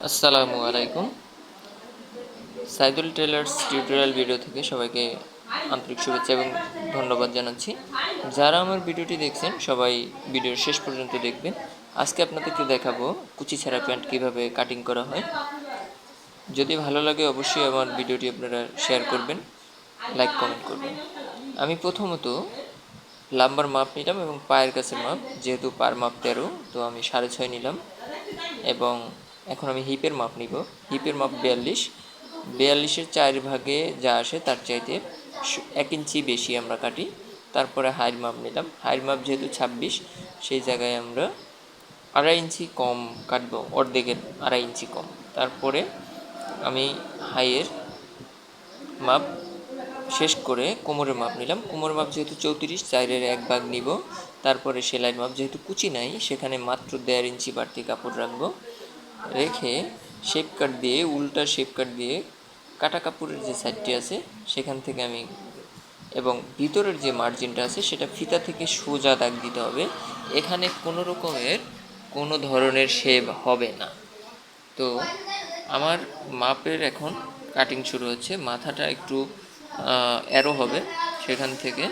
আসসালামু আলাইকুম। Saidul tailors tutorial video থেকে সবাইকে আন্তরিক শুভেচ্ছা এবং ধন্যবাদ জানাচ্ছি। যারা আমার ভিডিওটি দেখছেন সবাই ভিডিওর শেষ পর্যন্ত দেখবেন। আজকে আপনাদেরকে দেখাবো কুচি ছাড়া প্যান্ট কীভাবে কাটিং করা হয়। যদি ভালো লাগে অবশ্যই আমার ভিডিওটি আপনারা শেয়ার করবেন, লাইক কমেন্ট করবেন। আমি প্রথমত লাম্বার মাপ নিলাম এবং পায়ের কাছে মাপ, যেহেতু পার মাপ 13, তো আমি 6.5 নিলাম। এবং এখন আমি হিপের মাপ নিব। হিপের মাপ 42-এর 4 ভাগে যা আসে তার চাইতে 1 ইঞ্চি বেশি আমরা কাটি। তারপরে হাইয়ের মাপ নিলাম। হাইয়ের মাপ যেহেতু 26, সেই জায়গায় আমরা 2.5 ইঞ্চি কম কাটবো, অর্ধেকের 2.5 ইঞ্চি কম। তারপরে আমি হাইয়ের মাপ শেষ করে কোমরের মাপ নিলাম। কোমরের মাপ যেহেতু 34, 4-এর 1 ভাগ নিব। তারপরে সেলাইয়ের মাপ, যেহেতু কুচি নাই সেখানে মাত্র 1.5 ইঞ্চি বাড়তি কাপড় রাখবো। রেখে শেপ কাট দিয়ে, উল্টা শেপ কাট দিয়ে কাটা কাপড়ের যে সাইডটি আছে সেখান থেকে আমি, এবং ভিতরের যে মার্জিনটা আছে সেটা ফিতা থেকে সোজা দাগ দিতে হবে। এখানে কোনো ধরনের শেপ হবে না। তো আমার মাপের এখন কাটিং শুরু হচ্ছে। মাথাটা একটু অ্যারো হবে, সেখান থেকে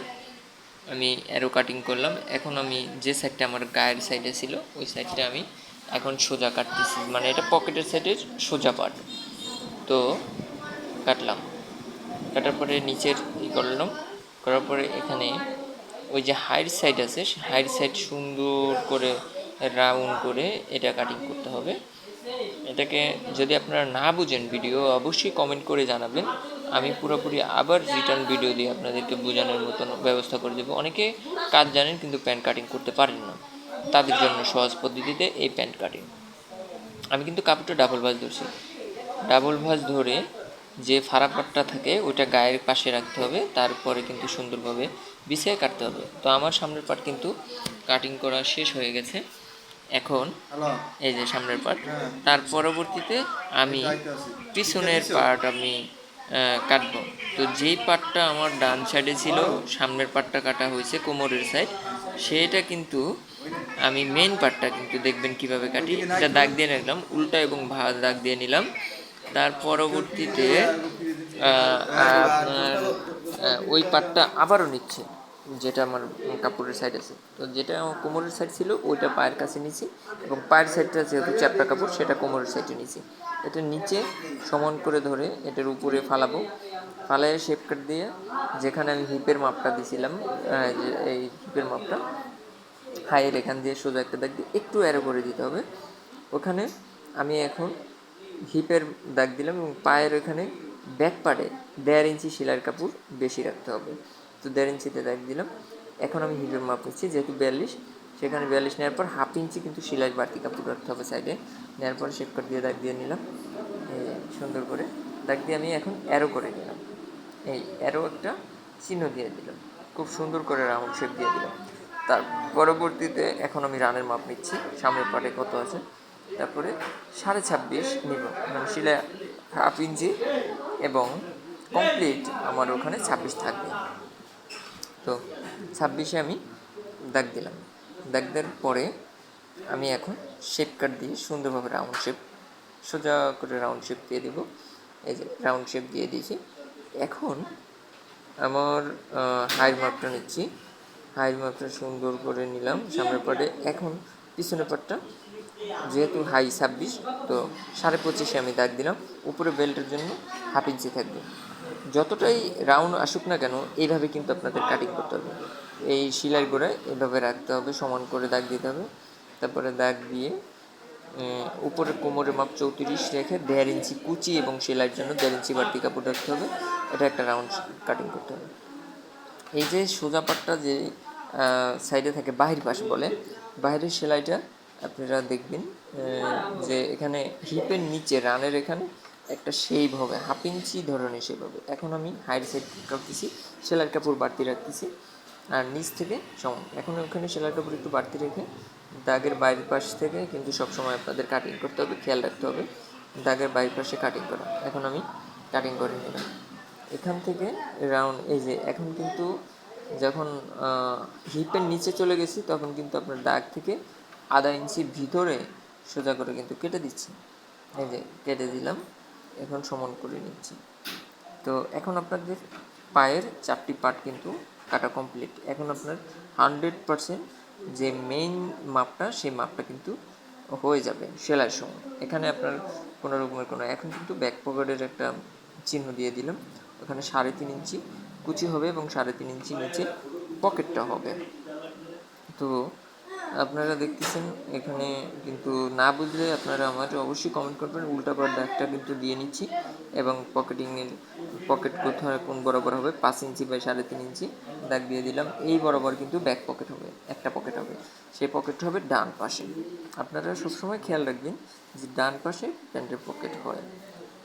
আমি অ্যারো কাটিং করলাম। এখন আমি যে সাইডটা আমার গায়ের সাইডে ছিল ওই সাইডটা আমি এখন সোজা কাটতেছি, মানে এটা পকেটের সাইডের সোজা পার্ট। তো কাটলাম, কাটার পরে নিচের করলাম, করার পরে এখানে ওই যে হাইড সাইড আছে, হাইড সাইড সুন্দর করে রাউন্ড করে এটা কাটিং করতে হবে। এটাকে যদি আপনারা না বুঝেন ভিডিও, অবশ্যই কমেন্ট করে জানাবেন। আমি পুরোপুরি আবার রিটার্ন ভিডিও দিয়ে আপনাদেরকে বোঝানোর মতন ব্যবস্থা করে দেবো। অনেকে কাজ জানেন কিন্তু প্যান্ট কাটিং করতে পারেন না, তাদের জন্য সহজ পদ্ধতিতে এই প্যান্ট কাটিং। আমি কিন্তু কাপড়টা ডাবল ভাঁজ ধরছি। ডাবল ভাঁজ ধরে যে ফাড়া পাটটা থাকে ওইটা গায়ের পাশে রাখতে হবে, তারপরে কিন্তু সুন্দরভাবে বিছিয়ে কাটতে হবে। তো আমার সামনের পাট কিন্তু কাটিং করা শেষ হয়ে গেছে। এখন এই যে সামনের পার্ট, তার পরবর্তীতে আমি পিছনের পার্ট আমি কাটবো। তো যেই পার্টটা আমার ডান সাইডে ছিল, সামনের পার্টটা কাটা হয়েছে কোমরের সাইড, সেটা কিন্তু আমি মেন পার্টটা কিন্তু দেখবেন কিভাবে কাটি। এটা দাগ দিয়ে নিলাম, উল্টা এবং ভাঁজ দাগ দিয়ে নিলাম। তার পরবর্তীতে আপনার ওই পার্টটা আবারও নিচ্ছে, যেটা আমার কাপড়ের সাইড আছে। তো যেটা আমার কোমরের সাইড ছিল ওইটা পায়ের কাছে নিয়েছি, এবং পায়ের সাইডটা যেহেতু চ্যাপটা কাপড় সেটা কোমরের সাইডে নিয়েছি। এটা নিচে সমান করে ধরে এটার উপরে ফালাবো। ফালাইয়ে শেপ কাট দিয়ে যেখানে আমি হিপের মাপটা দিয়েছিলাম, এই হিপের মাপটা হাইয়ের এখান দিয়ে সোজা একটা দাগ দিয়ে একটু অ্যারো করে দিতে হবে। ওখানে আমি এখন হিপের দাগ দিলাম, এবং পায়ের ওখানে ব্যাক পার্টে 1.5 ইঞ্চি সেলাইয়ের কাপড় বেশি রাখতে হবে। তো 1.5 ইঞ্চিতে দাগ দিলাম। এখন আমি হিপের মাপ নিচ্ছি, যেহেতু 42, সেখানে 42 নেওয়ার পর 1/2 ইঞ্চি কিন্তু সেলাইয়ের বাড়তি কাপড় রাখতে হবে সাইডে। নেওয়ার পর শেপ কাট দিয়ে দাগ দিয়ে নিলাম, সুন্দর করে দাগ দিয়ে আমি এখন অ্যারো করে নিলাম। এই অ্যারো একটা চিহ্ন দিয়ে দিলাম, খুব সুন্দর করে রাউন্ড শেপ দিয়ে দিলাম। তার পরবর্তীতে এখন আমি রানের মাপ নিচ্ছি, সামনের পাটে কত আছে। তারপরে 26.5 নিব, মানে সেলাই 1/2 ইঞ্চি, এবং কমপ্লিট আমার ওখানে 26 থাকবে। তো 26-এ আমি দাগ দিলাম। দাগ দেওয়ার পরে আমি এখন শেপ কাট দিয়ে সুন্দরভাবে রাউন্ড শেপ, সোজা করে রাউন্ড শেপ দিয়ে দেবো। এই যে রাউন্ড শেপ দিয়ে দিয়েছি। এখন আমার হাইয়ের মাপটা নিচ্ছি, হাইয়ের মাপটা সুন্দর করে নিলাম সামনের পাটে। এখন পিছনের পাটটা যেহেতু হাই 26, তো 25.5-এ আমি দাগ দিলাম। উপরে বেল্টের জন্য 1/2 ইঞ্চি থাকবে। যতটাই রাউন্ড আসুক না কেন, এইভাবে কিন্তু আপনাদের কাটিং করতে হবে। এই সেলাই গোড়ায় এভাবে রাখতে হবে, সমান করে দাগ দিতে হবে। তারপরে দাগ দিয়ে উপরে কোমরের মাপ 34 রেখে 1.5 ইঞ্চি কুচি এবং সেলাইয়ের জন্য 1.5 ইঞ্চি বাড়তি কাপড় রাখতে হবে। এটা একটা রাউন্ড কাটিং করতে হবে। এই যে সোজা পাটটা যে সাইডে থাকে বাহির পাশ বলে, বাইরের সেলাইটা আপনারা দেখবেন যে এখানে হিপের নিচে রানের এখানে একটা শেপ হবে, 1/2 ইঞ্চি ধরনের শেপ হবে। এখন আমি হাইড সাইড রাখতেছি, সেলাইয়ের কাপড় বাড়তি রাখতেছি, আর নিচ থেকে সমান। এখন ওখানে সেলাইয়ের কাপড় একটু বাড়তি রেখে দাগের বাইরের পাশ থেকে কিন্তু সবসময় আপনাদের কাটিং করতে হবে, খেয়াল রাখতে হবে দাগের বাইরের পাশে কাটিং করা। এখন আমি কাটিং করে নিলাম এখান থেকে রাউন্ড। এই যে এখন কিন্তু যখন হিপের নিচে চলে গেছি, তখন কিন্তু আপনার দাগ থেকে 1/2 ইঞ্চি ভিতরে সোজা করে কিন্তু কেটে দিচ্ছি। এই যে কেটে দিলাম, এখন সমান করে নিচ্ছি। তো এখন আপনাদের পায়ের 4টি পার্ট কিন্তু কাটা কমপ্লিট। এখন আপনার 100% যে মেইন মাপটা, সেই মাপটা কিন্তু হয়ে যাবে সেলাইয়ের সময়। এখানে আপনার কোনো রকমের এখন কিন্তু ব্যাক পকেটের একটা চিহ্ন দিয়ে দিলাম। ওখানে 3.5 ইঞ্চি কুচি হবে এবং 3.5 ইঞ্চি নিচে পকেটটা হবে। তো আপনারা দেখতেছেন এখানে কিন্তু না বুঝলে আপনারা আমাকে অবশ্যই কমেন্ট করবেন। উল্টাপাল্টা দাগটা কিন্তু দিয়ে নিচ্ছি এবং পকেট কোথায় কোন বরাবর হবে 5 ইঞ্চি বাই 3.5 ইঞ্চি দাগ দিয়ে দিলাম। এই বরাবর কিন্তু ব্যাক পকেট হবে, একটা পকেট হবে, সেই পকেট হবে ডান পাশে। আপনারা সবসময় খেয়াল রাখবেন যে ডান পাশে প্যান্টের পকেট হয়।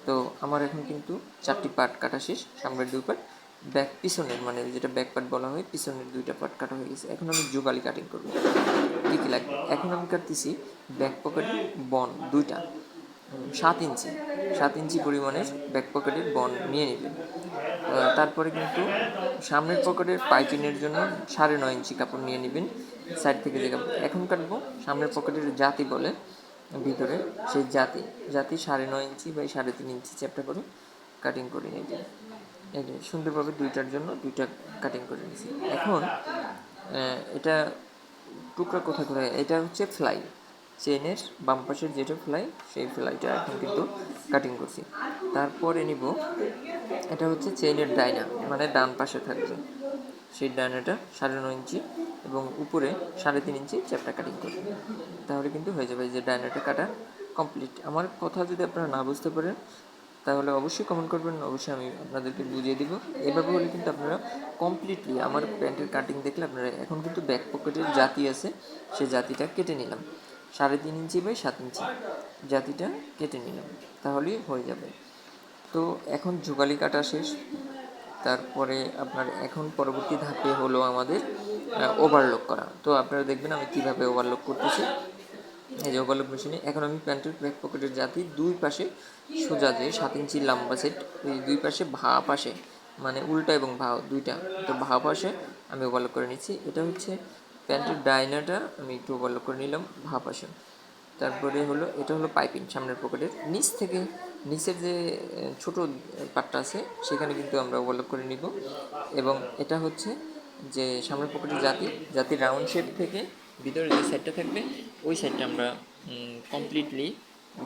তো আমার এখন কিন্তু 4টি পার্ট কাটা শেষ, সামনের 2 পার্ট, ব্যাক পিছনের মানে যেটা ব্যাক পার্ট বলা হয়, পিছনের 2টা পার্ট কাটা হয়ে গেছে। এখন আমি যোগালি কাটিং করব। কী কী লাগবে? এখন আমি কাটতেছি ব্যাক পকেটের বন 2টা, 7 ইঞ্চি পরিমাণের ব্যাক পকেটের বন নিয়ে নেবেন। তারপরে কিন্তু সামনের পকেটের পাইপিংয়ের জন্য 9.5 ইঞ্চি কাপড় নিয়ে নেবেন সাইড থেকে যে কাপড়। এখন কাটবো সামনের পকেটের জাতি বলে ভিতরে, সেই জাতি 9.5 ইঞ্চি বাই 3.5 ইঞ্চি চ্যাপটা করে কাটিং করে নেবেন। এই যে সুন্দরভাবে 2টার জন্য 2টা কাটিং করে নিয়েছি। এখন এটা টুকরা কোথায় এটা হচ্ছে ফ্লাই, চেনের বাম পাশের যেটা ফ্লাই, সেই ফ্লাইটা এখন কিন্তু কাটিং করছি। তারপরে নিব এটা হচ্ছে চেইনের ডাইনা, মানে ডান পাশে থাকবে, সেই ডাইনাটা 9.5 ইঞ্চি এবং উপরে 3.5 ইঞ্চি চ্যাপটা কাটিং করবে। তাহলে কিন্তু হয়ে যাবে যে ডাইনাটা কাটা কমপ্লিট। আমার কথা যদি আপনারা না বুঝতে পারেন তাহলে অবশ্যই কমেন্ট করবেন, অবশ্যই আমি আপনাদেরকে বুঝিয়ে দিব। এভাবে হলে কিন্তু আপনারা কমপ্লিটলি আমার প্যান্টের কাটিং দেখলে আপনারা, এখন কিন্তু ব্যাক পকেটের জাতি আছে, সেই জাতিটা কেটে নিলাম 3.5 ইঞ্চি বাই 7 ইঞ্চি জাতিটা কেটে নিলাম, তাহলেই হয়ে যাবে। তো এখন যোগালি কাটা শেষ। তারপরে আপনার এখন পরবর্তী ধাপে হলো আমাদের ওভারলক করা। তো আপনারা দেখবেন আমি কীভাবে ওভারলক করতেছি। এই যে ওভারলক মেশিনে এখন আমি প্যান্টের ব্যাক পকেটের জাতি 2 পাশে সোজা যে 7 ইঞ্চি লম্বা সেট, ওই 2 পাশে পাশে মানে উল্টা এবং ভাও 2টা, তো পাশে আমি ওভারলক করে নিচ্ছি। এটা হচ্ছে প্যান্টের ডাইনাটা আমি একটু ওভারলক করে নিলাম পাশে। তারপরে হলো এটা হলো পাইপিং সামনের পকেটের নিচ থেকে, নিচের যে ছোট পার্টটা আছে সেখানে কিন্তু আমরা ওভারলক করে নিব। এবং এটা হচ্ছে যে সামনের পকেটের জাতির রাউন্ড শেপ থেকে ভিতরে যে সাইডটা থাকবে ওই সাইডটা আমরা কমপ্লিটলি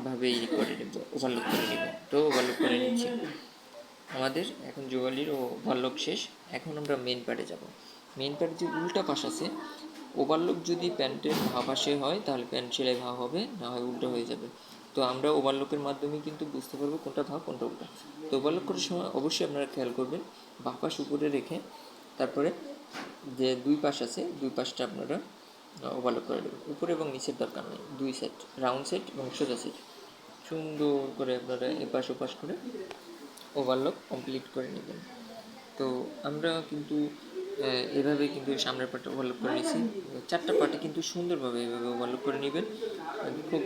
ভাবে করে নেব, ওভারলক করে নেব। তো ওভারলক করে নিচ্ছি। আমাদের এখন যোগালির ওভারলক শেষ। এখন আমরা মেন পার্টে যাব। মেন পার্টের যে উল্টা পাশ আছে, ওভারলক যদি প্যান্টের পাশে হয় তাহলে প্যান্ট সেলাই ভাব হবে, না হয় উল্টো হয়ে যাবে। তো আমরা ওভারলকের মাধ্যমে কিন্তু বুঝতে পারবো কোনটা ভাব কোনটা উল্টা। তো ওভারলক করার সময় অবশ্যই আপনারা খেয়াল করবেন পাশ উপরে রেখে তারপরে যে 2 পাশ আছে 2 পাশটা আপনারা ওভারলক করে দেবেন। উপরে এবং নিচের দরকার নেই, 2 সেট, রাউন্ড সেট এবং সোজা সেট সুন্দর করে আপনারা এপাশ ওপাশ করে ওভারলক কমপ্লিট করে নেবেন। তো আমরা কিন্তু এভাবে কিন্তু সামনের পার্টটা ওভারলক করে নিয়েছি। 4টা পার্টে কিন্তু সুন্দরভাবে এভাবে ওভারলক করে নেবেন। খুব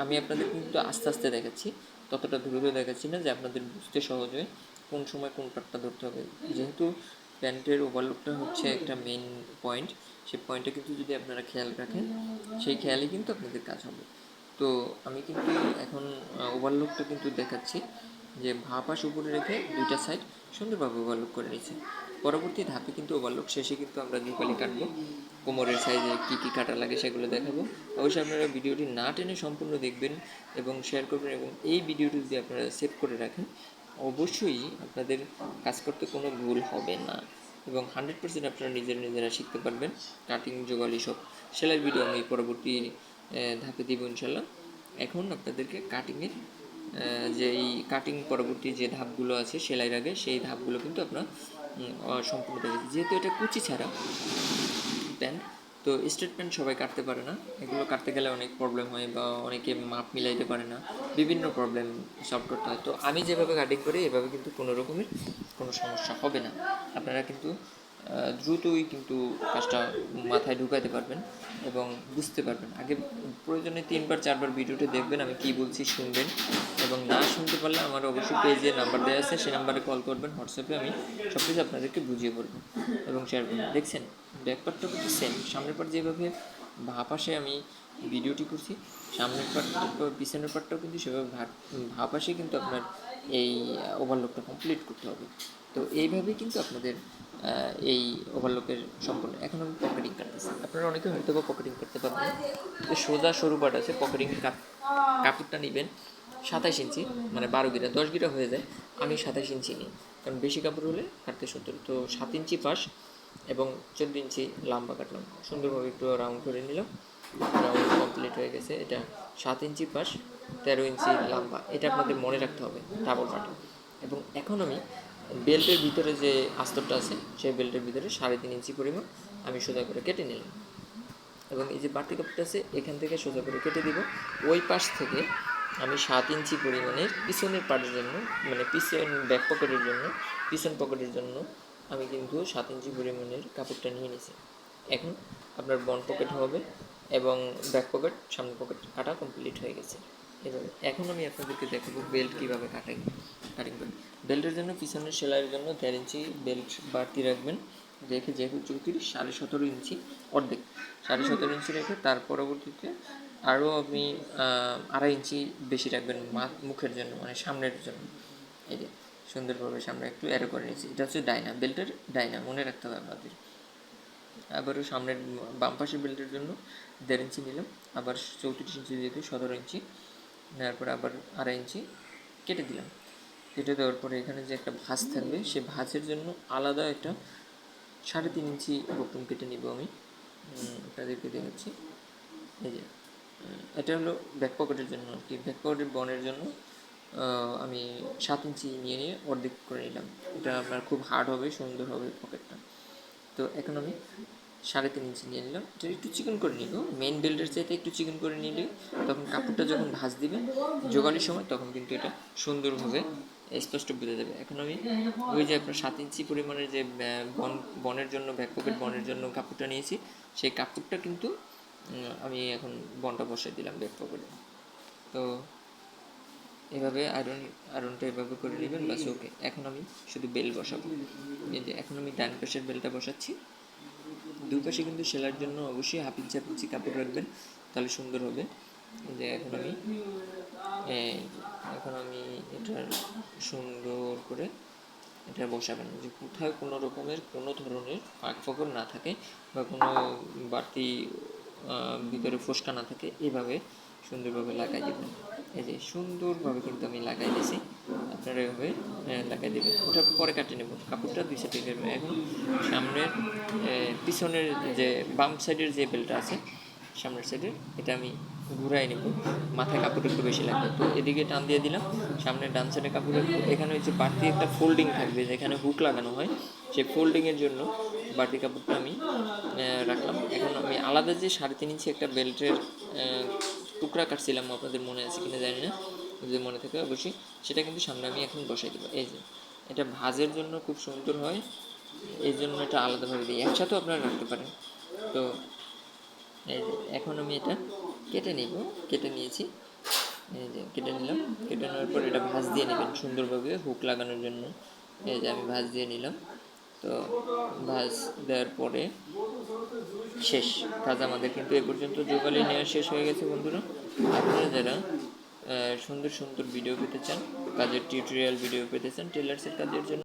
আমি আপনাদের কিন্তু আস্তে আস্তে দেখাচ্ছি, ততটা দ্রুত দেখাচ্ছি না যে আপনাদের বুঝতে সহজ হয় কোন সময় কোন পার্টটা ধরতে হবে। যেহেতু প্যান্টের ওভারলকটা হচ্ছে একটা মেন পয়েন্ট, সেই পয়েন্টটা কিন্তু যদি আপনারা খেয়াল রাখেন সেই খেয়ালে কিন্তু আপনাদের কাজ হবে। তো আমি কিন্তু এখন ওভারলকটা কিন্তু দেখাচ্ছি যে পাশ উপরে রেখে 2টা সাইড সুন্দরভাবে ওভারলক করে নিয়েছি। পরবর্তী ধাপে কিন্তু ওভারলক শেষে কিন্তু আমরা যোগালি কাটবো, কোমরের সাইজে কী কী কাটা লাগে সেগুলো দেখাবো। অবশ্যই আপনারা ভিডিওটি না টেনে সম্পূর্ণ দেখবেন এবং শেয়ার করবেন, এবং এই ভিডিওটি যদি আপনারা সেভ করে রাখেন অবশ্যই আপনাদের কাজ করতে কোনো ভুল হবে না এবং 100% আপনারা নিজেরা শিখতে পারবেন। কাটিং যোগালি সব সেলাই ভিডিও আমি পরবর্তী ধাপে দিব ইনশাল্লাহ। এখন আপনাদেরকে কাটিংয়ের যে এই কাটিং পরবর্তী যে ধাপগুলো আছে সেলাইয়ের আগে, সেই ধাপগুলো কিন্তু আপনার সম্পূর্ণ দেখেছি। যেহেতু এটা কুচি ছাড়া প্যান্ট, তো স্ট্রেট প্যান্ট সবাই কাটতে পারে না, এগুলো কাটতে গেলে অনেক প্রবলেম হয় বা অনেকে মাপ মিলাইতে পারে না, বিভিন্ন প্রবলেম সলভ করতে হয়। তো আমি যেভাবে কাটিং করি এভাবে কিন্তু কোনো রকমের কোনো সমস্যা হবে না। আপনারা কিন্তু দ্রুতই কিন্তু কাজটা মাথায় ঢুকাতে পারবেন এবং বুঝতে পারবেন। আগে প্রয়োজনে 3বার 4বার ভিডিওটি দেখবেন, আমি কী বলছি শুনবেন, এবং না শুনতে পারলে আমার অবশ্যই পেজে নাম্বার দেওয়া আছে, সেই নাম্বারে কল করবেন, হোয়াটসঅ্যাপে আমি সব কিছু আপনাদেরকে বুঝিয়ে বলবো এবং শেয়ার করবেন। দেখছেন ব্যাক পার্টটা কিন্তু সেম, সামনের পার্ট যেভাবে ভা পাশে আমি ভিডিওটি করছি, সামনের পার্ট পিছনের পার্টটাও কিন্তু সেভাবে ভা পাশে কিন্তু আপনার এই ওভারলকটা কমপ্লিট করতে হবে। তো এইভাবেই কিন্তু আপনাদের এই ওভারলকের সম্পূর্ণ। এখন আমি পকেটিং কাটতেছি, আপনারা অনেকে হয়তো বা পকেটিং করতে পারবেন। তো সোজা সরু পাট আছে, পকেটিং কাপড়টা নেবেন 27 ইঞ্চি, মানে 12 গিরা, 10 গিরা হয়ে যায়, আমি 27 ইঞ্চি নিই, কারণ বেশি কাপড় হলে কাটতে সুন্দর। তো 7 ইঞ্চি পাশ এবং 14 ইঞ্চি লম্বা কাটলাম, সুন্দরভাবে একটু রাউন্ড করে নিলাম। রাউন্ড কমপ্লিট হয়ে গেছে। এটা 7 ইঞ্চি পাশ, 13 ইঞ্চি লম্বা, এটা আপনাদের মনে রাখতে হবে ডাবল পাটা। এবং এখন আমি বেল্টের ভিতরে যে আস্তরটা আছে সেই বেল্টের ভিতরে 3.5 ইঞ্চি পরিমাণ আমি সোজা করে কেটে নিলাম। এবং এই যে বাড়তি কাপড়টা আছে এখান থেকে সোজা করে কেটে দিব। ওই পাশ থেকে আমি 7 ইঞ্চি পরিমাণের পিছনের পাটের জন্য, মানে পিছন ব্যাক পকেটের জন্য, পিছন পকেটের জন্য আমি কিন্তু 7 ইঞ্চি পরিমাণের কাপড়টা নিয়ে নিয়েছি। এখন আপনার ফ্রন্ট পকেট হবে এবং ব্যাক পকেট, সামনের পকেট কাটা কমপ্লিট হয়ে গেছে। এভাবে এখন আমি আপনাদেরকে দেখাবো বেল্ট কীভাবে কাটিং করি। বেল্টের জন্য পিছনের সেলাইয়ের জন্য 1.5 ইঞ্চি বেল্ট বাড়তি রাখবেন, রেখে যেহেতু 34, 17.5 ইঞ্চি অর্ধেক, 17.5 ইঞ্চি রেখে তার পরবর্তীতে আরও আপনি 2.5 ইঞ্চি বেশি রাখবেন মুখের জন্য, মানে সামনের জন্য। এই যে সুন্দরভাবে সামনে একটু অ্যারো করে নিয়েছি, এটা হচ্ছে ডাইনা, বেল্টের ডাইনা, মনে রাখতে হবে আপনাদের। আবারও সামনের বাম পাশের বেল্টের জন্য 1.5 ইঞ্চি নিলাম, আবার 34 ইঞ্চি যেহেতু 17 ইঞ্চি নেওয়ার পরে আবার 2.5 ইঞ্চি কেটে দিলাম। কেটে দেওয়ার পরে এখানে যে একটা ভাঁজ থাকবে সেই ভাঁজের জন্য আলাদা একটা 3.5 ইঞ্চি বক্রম কেটে নিব আমি, আপনাদেরকে দেখাচ্ছি। এই যে এটা হলো ব্যাক পকেটের জন্য আর কি, ব্যাক পকেটের বনের জন্য আমি 7 ইঞ্চি নিয়ে অর্ধেক করে নিলাম। এটা আপনার খুব হার্ড হবে, সুন্দর হবে পকেটটা। তো এখন আমি 3.5 ইঞ্চি নিয়ে নিলাম, এটা একটু চিকন করে নিব, মেন বেল্টের চাইতে একটু চিকন করে নিলে তখন কাপড়টা যখন ভাঁজ দিবেন জোগালির সময় তখন কিন্তু এটা সুন্দরভাবে স্পষ্ট বোঝা যাবে। এখন আমি ওই যে আপনার 7 ইঞ্চি পরিমাণের যে বনের জন্য, ব্যাক পকেট বনের জন্য কাপড়টা নিয়েছি, সেই কাপড়টা কিন্তু আমি এখন বনটা বসাই দিলাম ব্যাক পকেটে। তো এভাবে আয়রনটা এভাবে করে নেবেন, বাস ওকে। এখন আমি শুধু বেল বসাবো। এই যে এখন আমি ডান পাশের বেলটা বসাচ্ছি। দুই পাশে কিন্তু সেলাইয়ের জন্য অবশ্যই 1/2 ইঞ্চি কাপড় রাখবেন, তাহলে সুন্দর হবে। যে এখন আমি এটার সুন্দর করে এটা বসাবেন, যে কোথায় কোনো রকমের কোনো ধরনের ফাঁক ফোকর না থাকে বা কোনো বাড়তি ভিতরে ফোসকা না থাকে, এভাবে সুন্দরভাবে লাগাই দেবেন। এই যে সুন্দরভাবে কিন্তু আমি লাগাই দিয়েছি, আপনারা এভাবে লাগাই দেবেন। ওটা পরে কাটে নেব, কাপড়টা 2 সাইডে দেবেন। এখন সামনের পিছনের যে বাম সাইডের যে বেলটা আছে সামনের সাইডের, এটা আমি ঘুরাই নেব, মাথায় কাপড় একটু বেশি লাগবে। তো এদিকে টান দিয়ে দিলাম, সামনে ডান সাইডে কাপড় রাখবো। এখানে হচ্ছে বাড়তি একটা ফোল্ডিং থাকবে, যেখানে হুক লাগানো হয়, সেই ফোল্ডিংয়ের জন্য বাড়তি কাপড়টা আমি রাখলাম। এখন আমি আলাদা যে 3.5 ইঞ্চি একটা বেল্টের টুকরা কাটছিলাম, আপনাদের মনে আছে কিনা জানি না, যদি মনে থাকে অবশ্যই সেটা কিন্তু সামনে আমি এখন বসাই দেবো। এই যে এটা ভাঁজের জন্য খুব সুন্দর হয়, এই জন্য এটা আলাদাভাবে দিই, একসাথেও আপনারা রাখতে পারেন। তো এই যে এখন আমি এটা কেটে নিব, কেটে নিয়েছি। এই যে কেটে নিলাম, কেটে নেওয়ার পর এটা ভাঁজ দিয়ে নেবেন সুন্দরভাবে হুক লাগানোর জন্য। এই যে আমি ভাঁজ দিয়ে নিলাম। তো ভাঁজ দেওয়ার পরে শেষ কাজ আমাদের কিন্তু এ পর্যন্ত যোগালি নেওয়া শেষ হয়ে গেছে। বন্ধুরা, আপনারা যারা সুন্দর সুন্দর ভিডিও পেতে চান, কাজের টিউটোরিয়াল ভিডিও পেতে চান টেলার্সের কাজের জন্য,